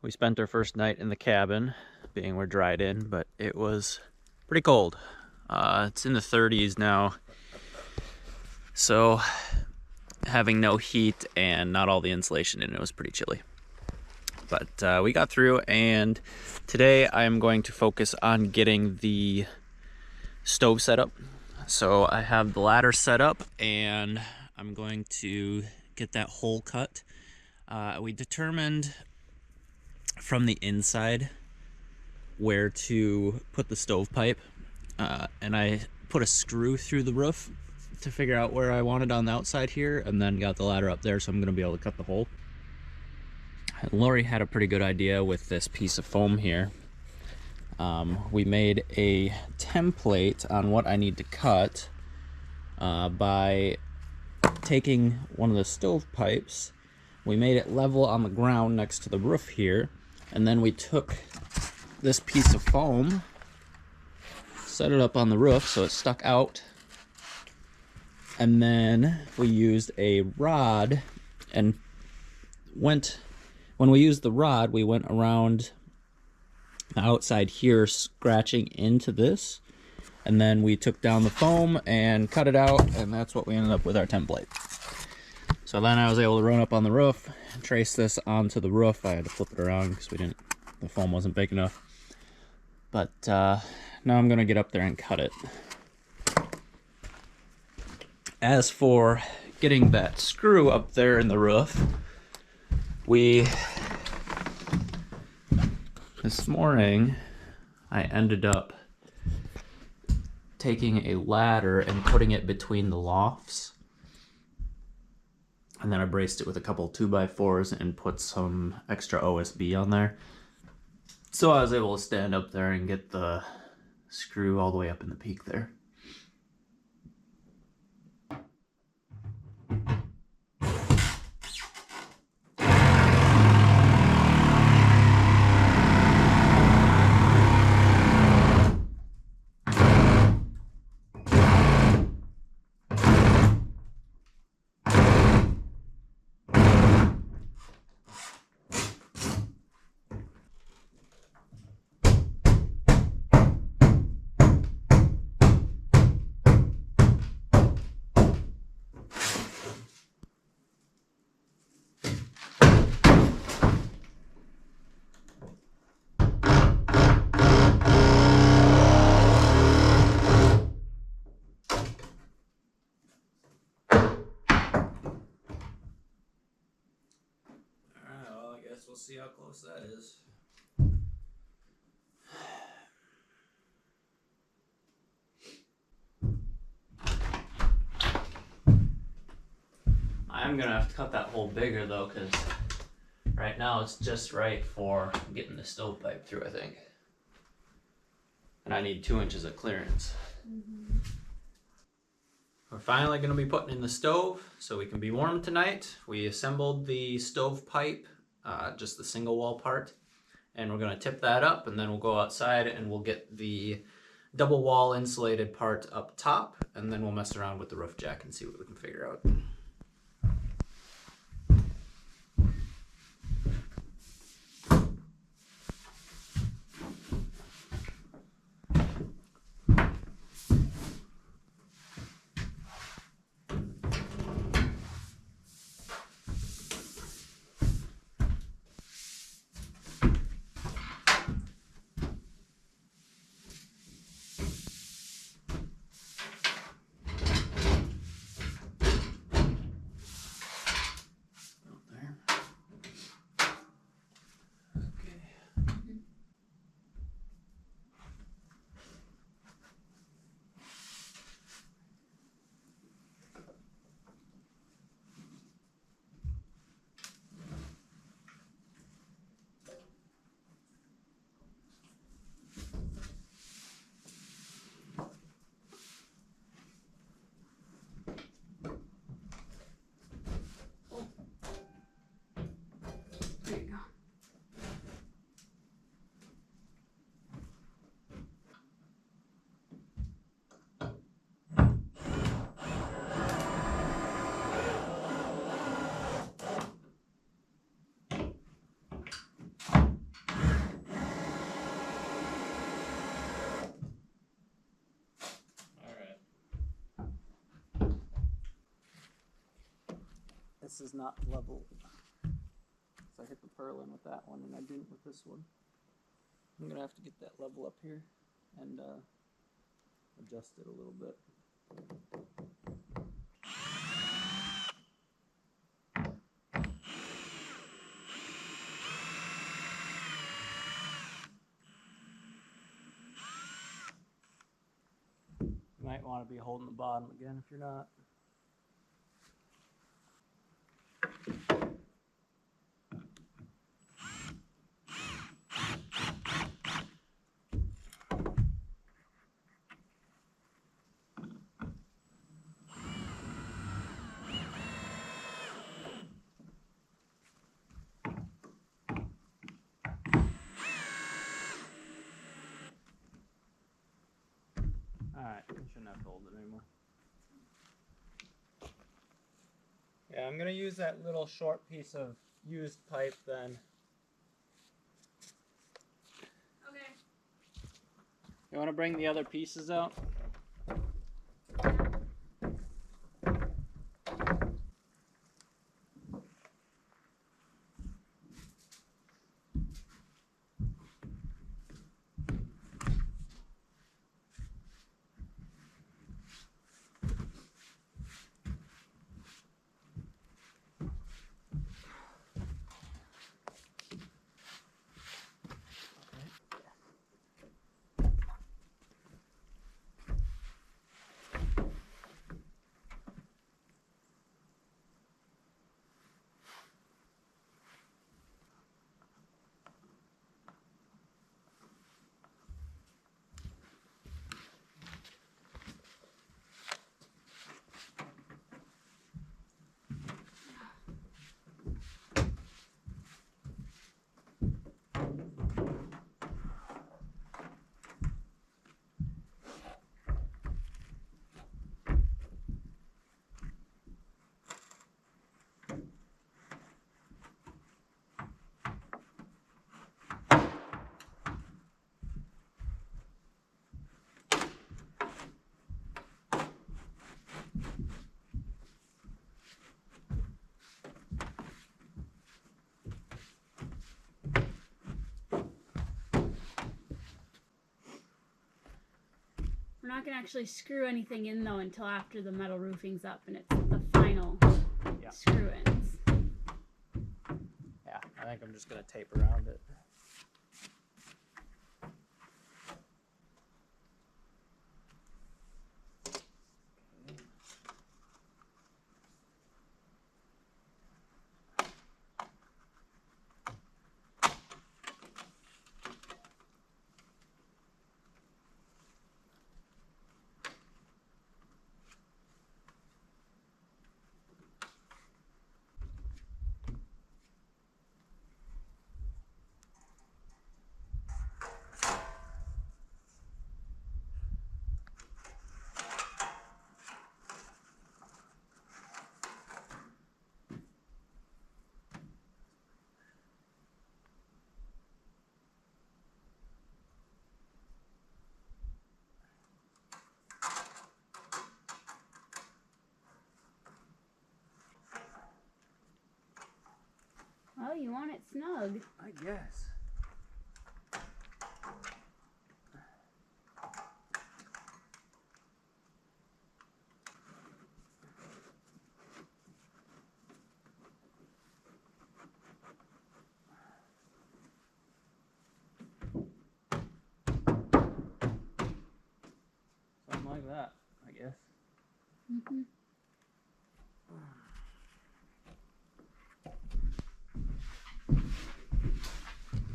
We spent our first night in the cabin, being we're dried in, but it was pretty cold. It's in the 30s now, so having no heat and not all the insulation in it was pretty chilly. But we got through, and today I'm going to focus on getting the stove set up. So I have the ladder set up, and I'm going to get that hole cut. We determined from the inside where to put the stovepipe, and I put a screw through the roof to figure out where I wanted on the outside here, and then got the ladder up there, so I'm going to be able to cut the hole. And Lori had a pretty good idea with this piece of foam here. We made a template on what I need to cut by taking one of the stovepipes. We made it level on the ground next to the roof here, and then we took this piece of foam, set it up on the roof so it stuck out, and then we used a rod and when we used the rod, we went around the outside here, scratching into this, and then we took down the foam and cut it out, and that's what we ended up with our template. So then I was able to run up on the roof and trace this onto the roof. I had to flip it around because the foam wasn't big enough. But now I'm gonna get up there and cut it. As for getting that screw up there in the roof, this morning I ended up taking a ladder and putting it between the lofts. And then I braced it with a couple 2x4s and put some extra OSB on there. So I was able to stand up there and get the screw all the way up in the peak there. We'll see how close that is. I'm gonna have to cut that hole bigger though, because right now it's just right for getting the stovepipe through, I think. And I need 2 inches of clearance. Mm-hmm. We're finally gonna be putting in the stove so we can be warm tonight. We assembled the stovepipe, just the single wall part, and we're gonna tip that up, and then we'll go outside and we'll get the double wall insulated part up top, and then we'll mess around with the roof jack and see what we can figure out. this is not level. So I hit the purlin with that one and I didn't with this one. I'm gonna have to get that level up here and adjust it a little bit. You might want to be holding the bottom again if you're not. Alright, I shouldn't have to hold it anymore. Yeah, I'm going to use that little short piece of used pipe then. Okay. You want to bring the other pieces out? We're not going to actually screw anything in though until after the metal roofing's up and it's the final screw ins. Yeah, I think I'm just going to tape around it. Well, you want it snug. I guess. Something like that, I guess. Mm-hmm.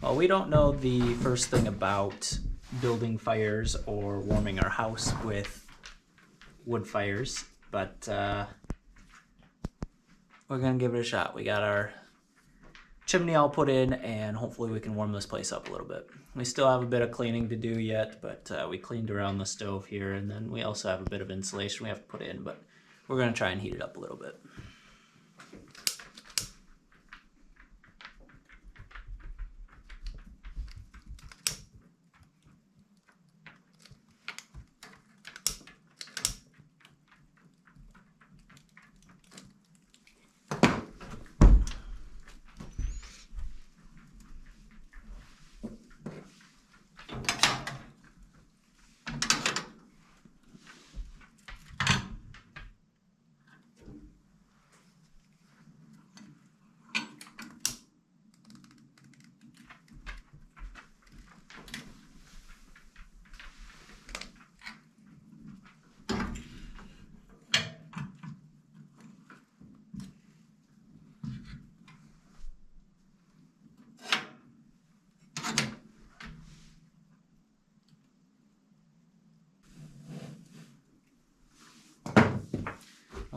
Well, we don't know the first thing about building fires or warming our house with wood fires, but we're gonna give it a shot. We got our chimney all put in and hopefully we can warm this place up a little bit. We still have a bit of cleaning to do yet, but we cleaned around the stove here, and then we also have a bit of insulation we have to put in, but we're gonna try and heat it up a little bit.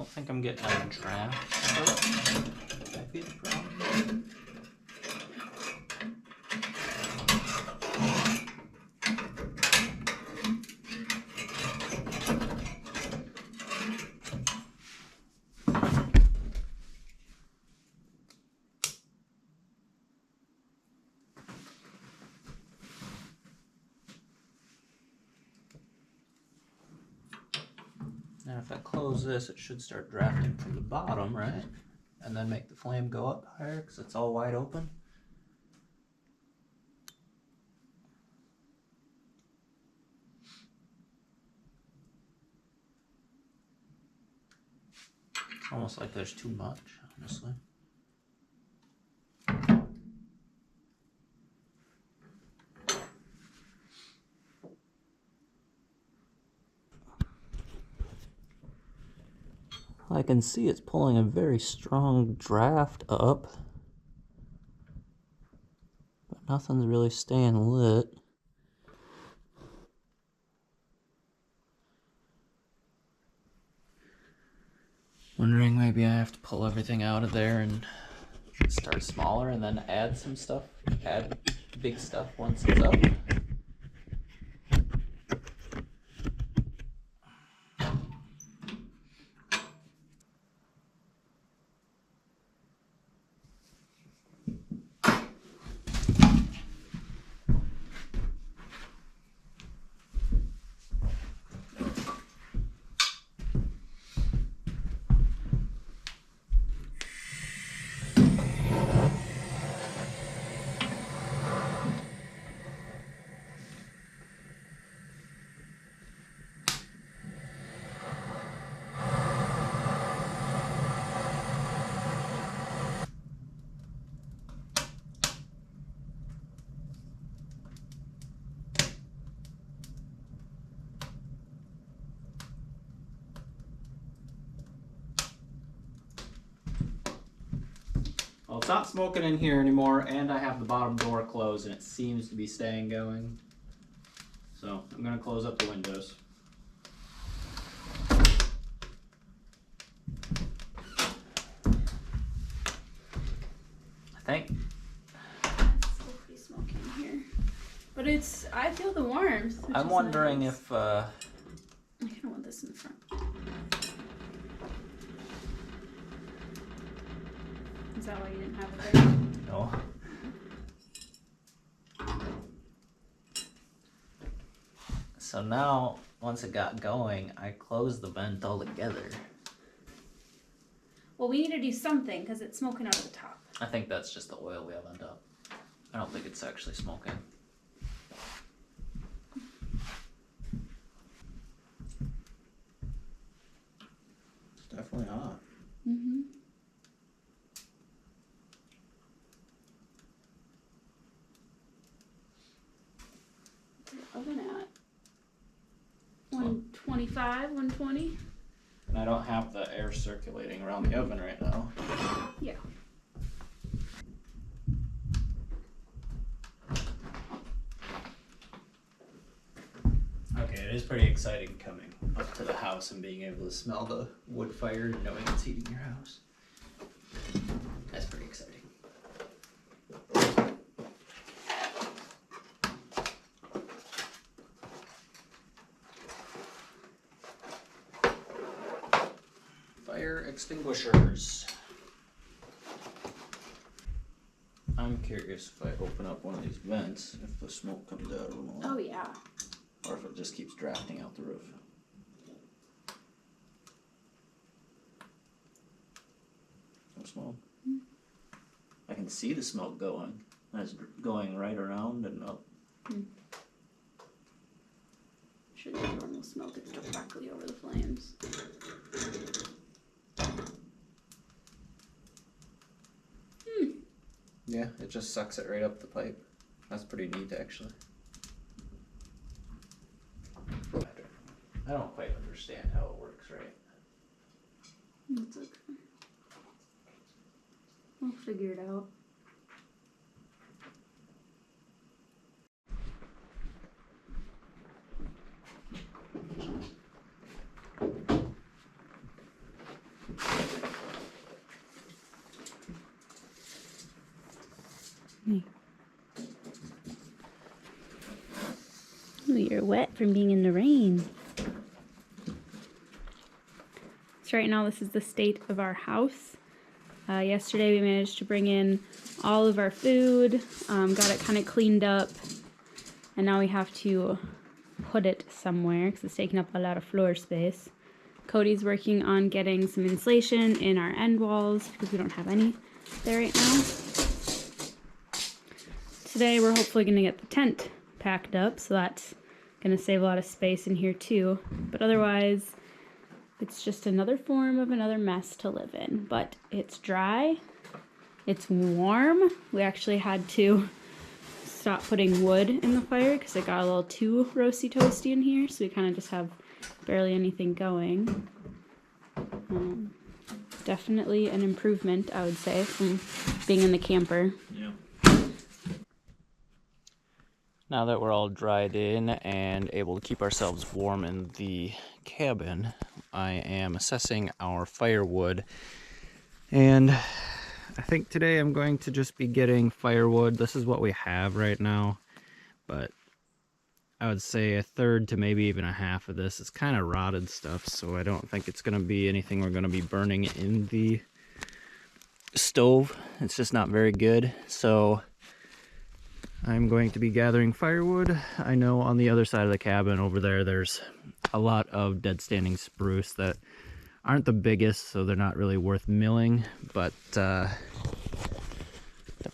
don't think I'm getting a draft still. Might be the problem. Now if I close this, it should start drafting from the bottom, right? And then make the flame go up higher because it's all wide open. It's almost like there's too much, honestly. I can see it's pulling a very strong draft up, but nothing's really staying lit. Wondering maybe I have to pull everything out of there and start smaller and then add some stuff, add big stuff once it's up. Well, it's not smoking in here anymore, and I have the bottom door closed, and it seems to be staying going. So I'm going to close up the windows. I think. It's still pretty smoky in here. But I feel the warmth. I'm wondering nice. if... I kind of want this in the front. Is that why you didn't have it there? No. So now, once it got going, I closed the vent altogether. Well, we need to do something because it's smoking out of the top. I think that's just the oil we haven't up. I don't think it's actually smoking. It's definitely hot. Mm-hmm. Oven at 125, 120. And I don't have the air circulating around the oven right now. Yeah. Okay, it is pretty exciting coming up to the house and being able to smell the wood fire and knowing it's heating your house. That's pretty exciting. Fire extinguishers. I'm curious if I open up one of these vents, if the smoke comes out of them all. Oh, yeah. Or if it just keeps drafting out the roof. No smoke. I can see the smoke going. It's going right around and up. Should be normal smoke. It's directly over the flames. Yeah, it just sucks it right up the pipe. That's pretty neat, actually. I don't quite understand how it works, right? It's okay. We'll figure it out. Ooh, you're wet from being in the rain. So right now this is the state of our house. Yesterday we managed to bring in all of our food, got it kind of cleaned up, and now we have to put it somewhere because it's taking up a lot of floor space. Cody's working on getting some insulation in our end walls because we don't have any there right now. Today we're hopefully going to get the tent packed up, so that's going to save a lot of space in here too. But otherwise, it's just another form of another mess to live in. But it's dry, it's warm. We actually had to stop putting wood in the fire because it got a little too roasty toasty in here, so we kind of just have barely anything going. Definitely an improvement, I would say, from being in the camper. Yeah. Now that we're all dried in and able to keep ourselves warm in the cabin, I am assessing our firewood, and I think today I'm going to just be getting firewood. This is what we have right now, but I would say a third to maybe even a half of this is kind of rotted stuff, so I don't think it's going to be anything we're going to be burning in the stove. It's just not very good, so I'm going to be gathering firewood. I know on the other side of the cabin over there, there's a lot of dead standing spruce that aren't the biggest, so they're not really worth milling, but they're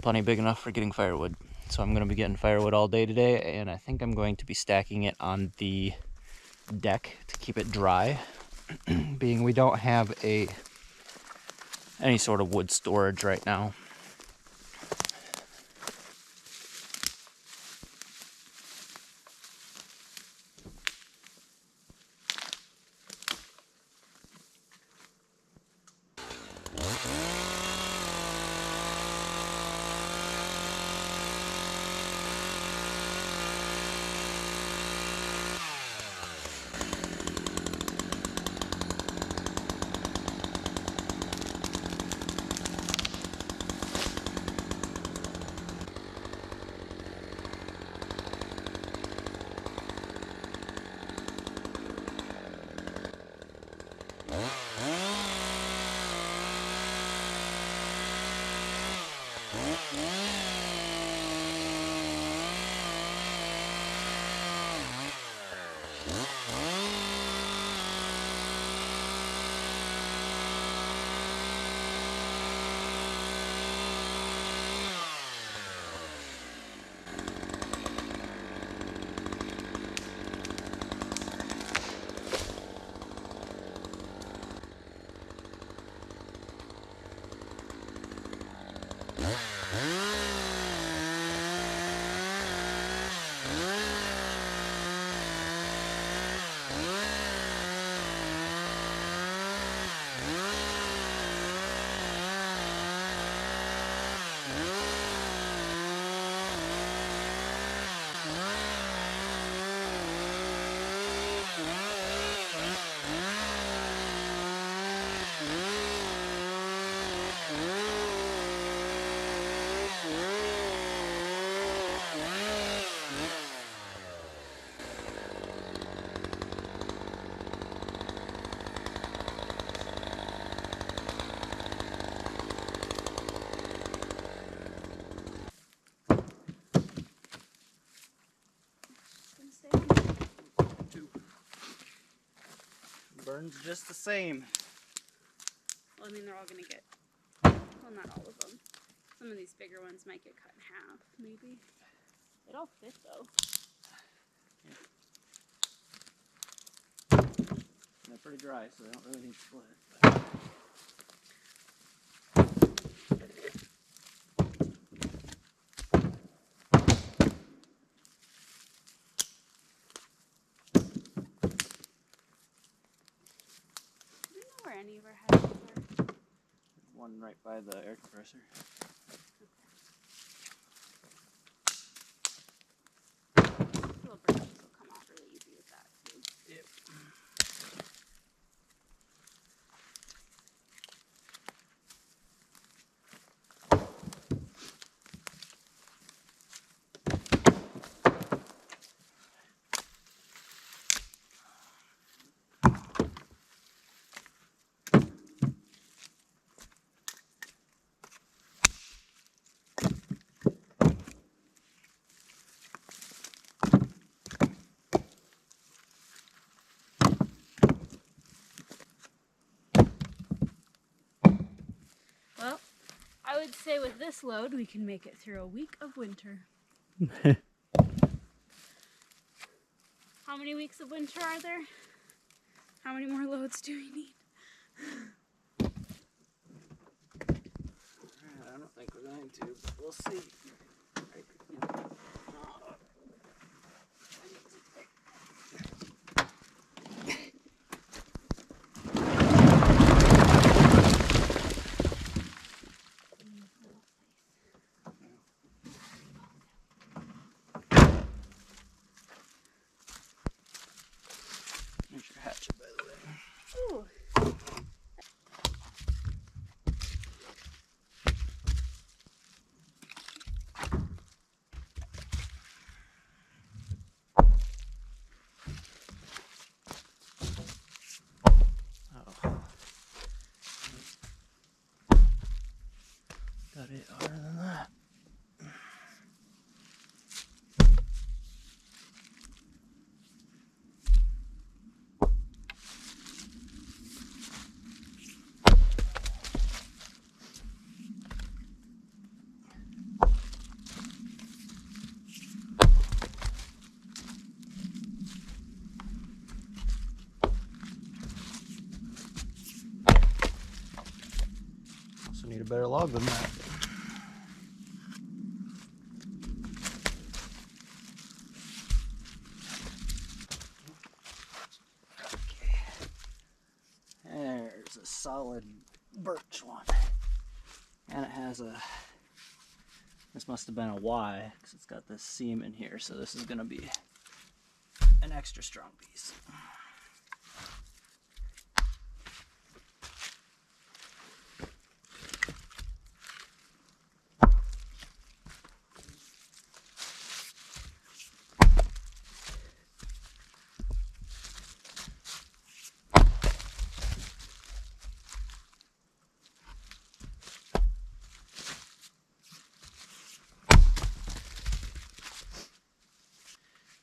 plenty big enough for getting firewood. So I'm going to be getting firewood all day today, and I think I'm going to be stacking it on the deck to keep it dry, being we don't have any sort of wood storage right now. Burns just the same. Well, I mean, they're all gonna get, well, not all of them. Some of these bigger ones might get cut in half, maybe. It all fit, though. Yeah. They're pretty dry, so they don't really need to split. But... Where any of our heads are. One right by the air compressor. Little branches will come off really easy with that too. Yep. say with this load, we can make it through a week of winter. How many weeks of winter are there? How many more loads do we need? I don't think we're going to, but we'll see. There's your hatchet, by the way. Ooh. Got it harder than that. Also need a better log than that. There's a solid birch one. And it has a, this must have been a Y, because it's got this seam in here, so this is going to be an extra strong piece.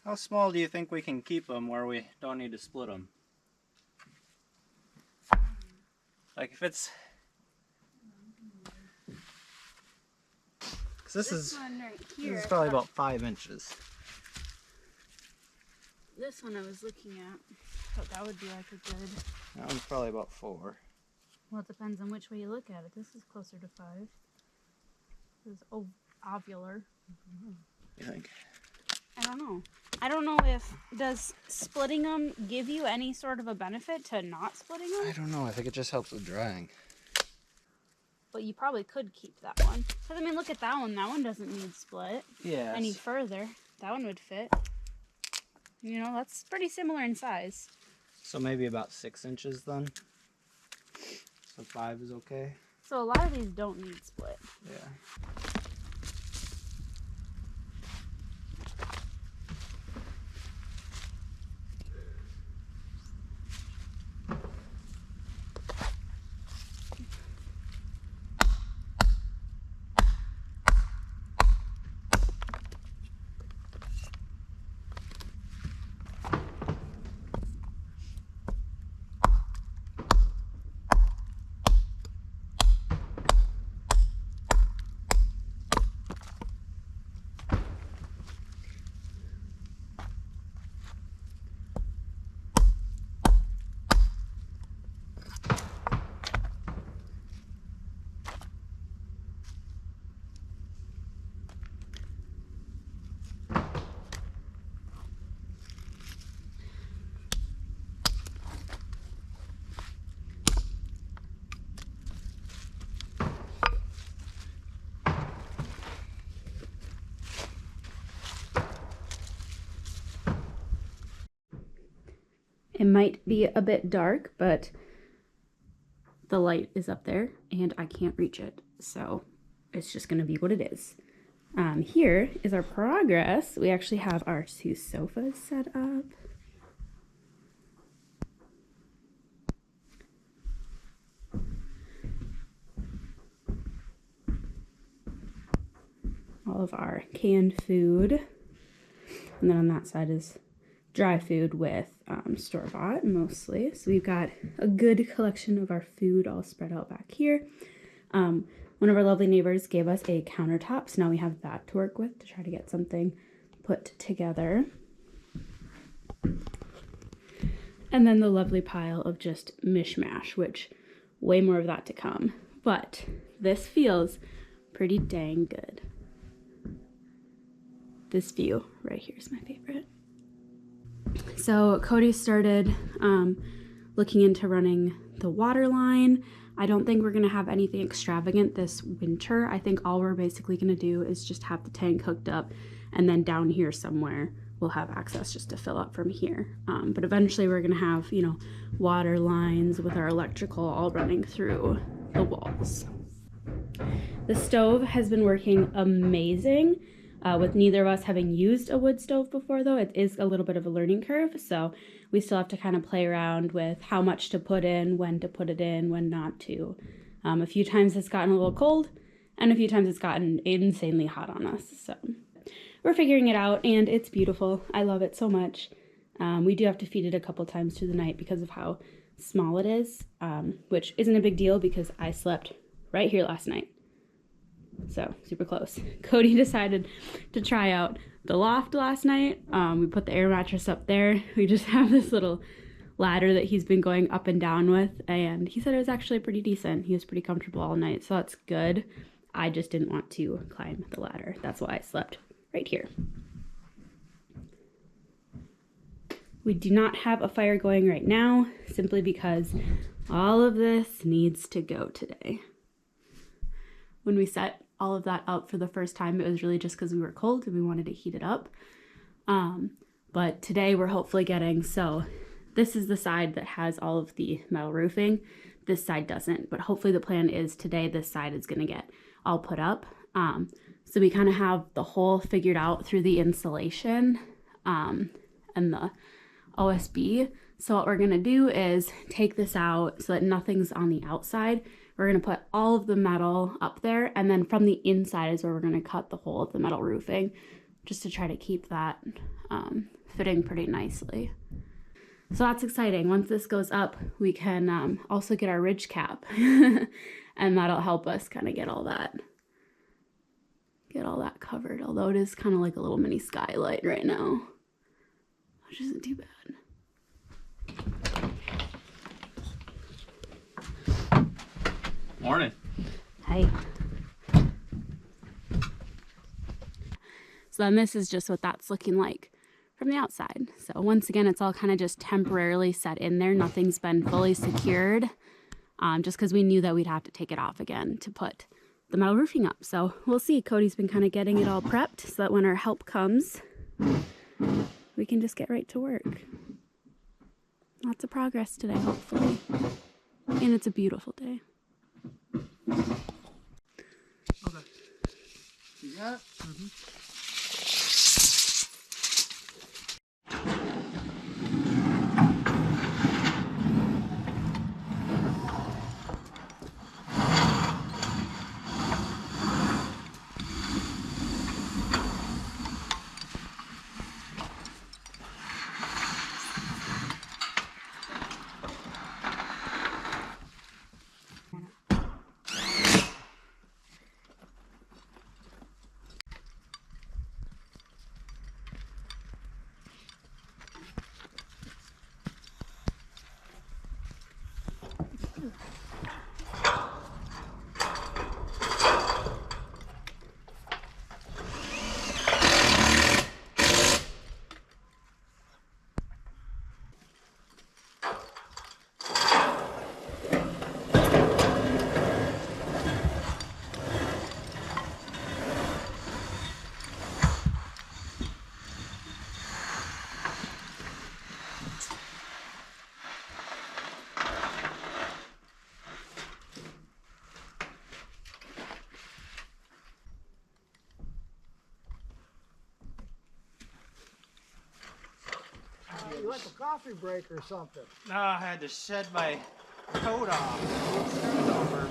How small do you think we can keep them where we don't need to split them? Like if it's... Cause this one right here. this is probably about 5 inches. This one I was looking at. Thought that would be like a good. That one's probably about 4. Well, it depends on which way you look at it. This is closer to 5. This is ovular. You think? I don't know. I don't know if, does splitting them give you any sort of a benefit to not splitting them? I don't know. I think it just helps with drying. But you probably could keep that one. Because, I mean, look at that one. That one doesn't need split any further. That one would fit. You know, that's pretty similar in size. So maybe about 6 inches then? So 5 is okay? So a lot of these don't need split. Yeah. It might be a bit dark, but the light is up there and I can't reach it. So it's just going to be what it is. Here is our progress. We actually have our 2 sofas set up. All of our canned food. And then on that side is dry food with store-bought mostly. So we've got a good collection of our food all spread out back here. one of our lovely neighbors gave us a countertop, so now we have that to work with to try to get something put together. And then the lovely pile of just mishmash, which way more of that to come. But this feels pretty dang good. This view right here is my favorite. So Cody started looking into running the water line. I don't think we're gonna have anything extravagant this winter. I think all we're basically gonna do is just have the tank hooked up, and then down here somewhere we'll have access just to fill up from here. But eventually we're gonna have, you know, water lines with our electrical all running through the walls. The stove has been working amazing. With neither of us having used a wood stove before, though, it is a little bit of a learning curve, so we still have to kind of play around with how much to put in, when to put it in, when not to. A few times it's gotten a little cold, and a few times it's gotten insanely hot on us, so we're figuring it out, and it's beautiful. I love it so much. We do have to feed it a couple times through the night because of how small it is, which isn't a big deal because I slept right here last night. So super close. Cody decided to try out the loft last night. We put the air mattress up there. We just have this little ladder that he's been going up and down with, and he said it was actually pretty decent. He was pretty comfortable all night, so that's good. I just didn't want to climb the ladder. That's why I slept right here. We do not have a fire going right now, simply because all of this needs to go today. When we set all of that up for the first time, it was really just because we were cold and we wanted to heat it up. But today we're hopefully getting, so this is the side that has all of the metal roofing. This side doesn't, but hopefully the plan is today this side is going to get all put up. So we kind of have the hole figured out through the insulation and the OSB. So what we're going to do is take this out so that nothing's on the outside. We're going to put all of the metal up there, and then from the inside is where we're going to cut the hole of the metal roofing, just to try to keep that fitting pretty nicely. So that's exciting. Once this goes up, we can also get our ridge cap, and that'll help us kind of get all that covered. Although it is kind of like a little mini skylight right now, which isn't too bad. Morning. Hi. So then this is just what that's looking like from the outside. So once again, it's all kind of just temporarily set in there. Nothing's been fully secured, just because we knew that we'd have to take it off again to put the metal roofing up. So we'll see. Cody's been kind of getting it all prepped so that when our help comes, we can just get right to work. Lots of progress today, hopefully. And it's a beautiful day. Okay. You got it? Mm-hmm. You like a coffee break or something? No, I had to shed my coat off. Start over.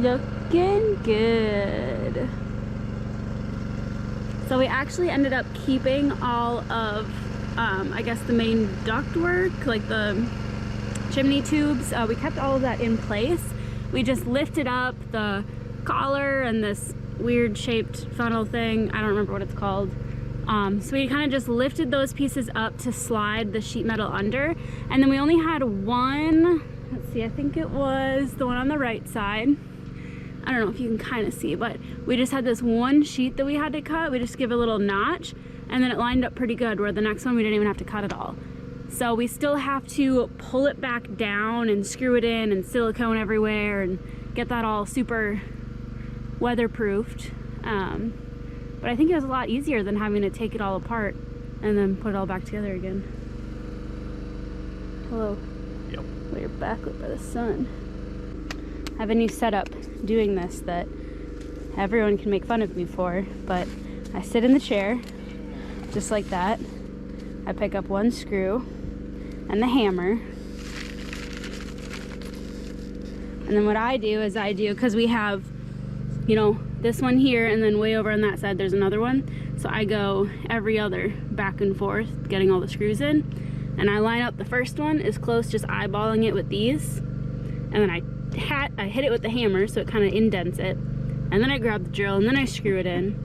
Looking good. So we actually ended up keeping all of, I guess the main ductwork, like the chimney tubes. We kept all of that in place. We just lifted up the collar and this weird shaped funnel thing. I don't remember what it's called. So we kind of just lifted those pieces up to slide the sheet metal under. And then we only had one, let's see, I think it was the one on the right side. I don't know if you can kind of see, but we just had this one sheet that we had to cut. We just give a little notch and then it lined up pretty good, where the next one we didn't even have to cut at all. So we still have to pull it back down and screw it in and silicone everywhere and get that all super weatherproofed. But I think it was a lot easier than having to take it all apart and then put it all back together again. Hello. Yep. Well, you're backlit by the sun. I have a new setup doing this that everyone can make fun of me for, but I sit in the chair just like that. I pick up one screw and the hammer, and then what I do is because we have, you know, this one here and then way over on that side there's another one, so I go every other back and forth getting all the screws in, and I line up the first one as close, just eyeballing it with these, and then I hit it with the hammer so it kind of indents it, and then I grab the drill and then I screw it in,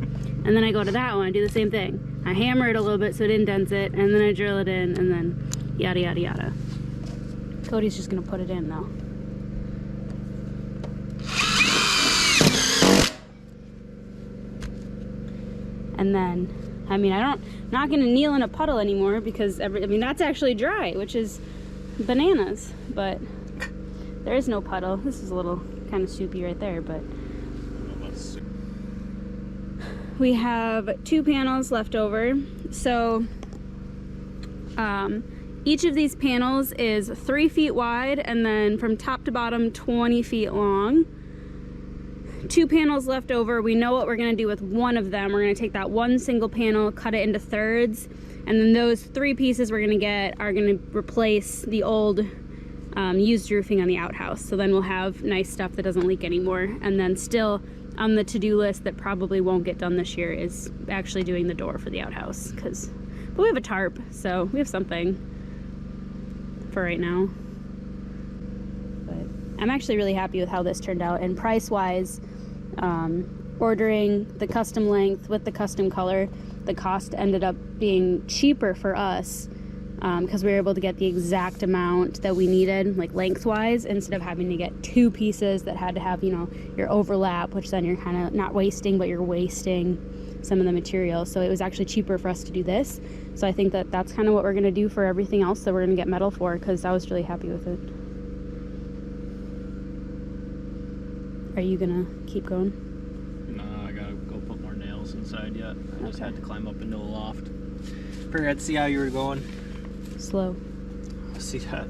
and then I go to that one, I do the same thing. I hammer it a little bit so it indents it, and then I drill it in, and then yada yada yada. Cody's just gonna put it in though. And then, I mean, I'm not gonna kneel in a puddle anymore because that's actually dry, which is bananas, but there is no puddle. This is a little kind of soupy right there, but we have 2 panels left over. So each of these panels is 3 feet wide and then from top to bottom 20 feet long. 2 panels left over. We know what we're gonna do with one of them. We're gonna take that one single panel, cut it into thirds, and then those 3 pieces we're gonna get are gonna replace the old used roofing on the outhouse. So then we'll have nice stuff that doesn't leak anymore. And then still on the to-do list that probably won't get done this year is actually doing the door for the outhouse, but we have a tarp, so we have something for right now. But I'm actually really happy with how this turned out, and price-wise, ordering the custom length with the custom color, the cost ended up being cheaper for us because we were able to get the exact amount that we needed, like lengthwise, instead of having to get 2 pieces that had to have, you know, your overlap, which then you're kind of not wasting, but you're wasting some of the material. So it was actually cheaper for us to do this. So I think that that's kind of what we're going to do for everything else that we're going to get metal for, because I was really happy with it. Are you going to keep going? No, I gotta go put more nails inside yet. I just Okay. had to climb up into a loft. Figured I'd see how you were going. Slow. See that.